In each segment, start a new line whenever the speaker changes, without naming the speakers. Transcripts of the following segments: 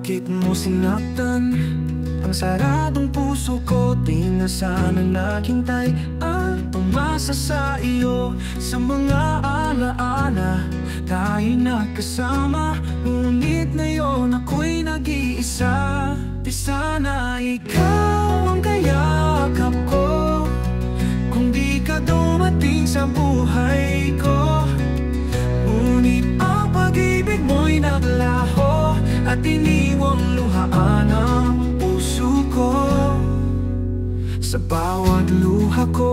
Bakit mo sinaktan ang saradong puso ko? Di na sana naghintay at umasa sa iyo. Sa mga alaala tayo'y nagkasama, ngunit ngayon ako'y nag-iisa. Di sana ikaw ang kayakap ko kung di ka dumating sa buhay ko. Ngunit ang pag-ibig mo'y naglaho at iniwang luhaan ang puso ko. Sa bawat luha ko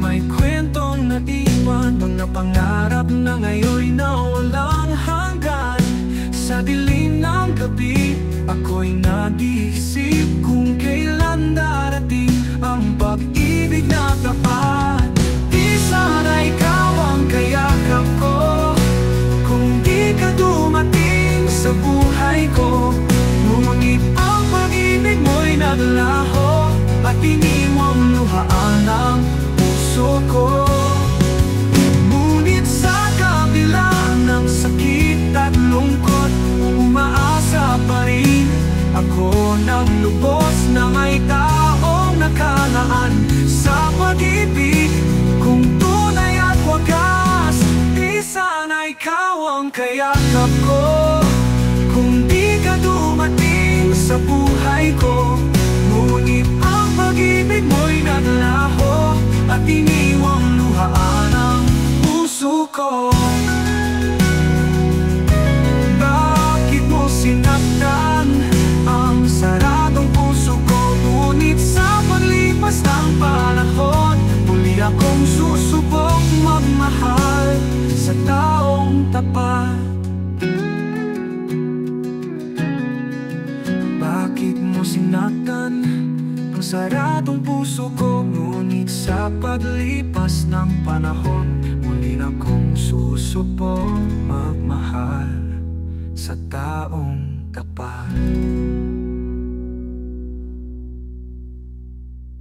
may kwentong naiwan, mga pangarap na ngayon'y nawalang hanggan. Sa dilim ng gabi ako'y nag-iisip kung kailan darating ang pag-ibig na tapat. Di sana ikaw ang kayakap ko kung di ka dumating sa buhay ko. Ngunit ang pag-ibig mo'y naglaho at iniwang luhaan ang puso ko. Ngunit sa kabila ng sakit at lungkot, umaasa pa rin ako ng lubos na may taong nakalaan sa pag-ibig kung tunay at wagas. Di sana ikaw ang kayakap ko kung di ka dumating sa buhay ko. Ngunit ang pag-ibig mo'y naglaho at iniwang luhaan ang puso ko. Bakit mo sinaktan ang saradong puso ko? Ngunit sa paglipas ng panahon, muli akong susubok magmahal sa taong tapat. Bakit mo sinaktan ang saradong puso ko? Ngunit sa paglipas ng panahon, muli akong susubok magmahal sa taong tapat.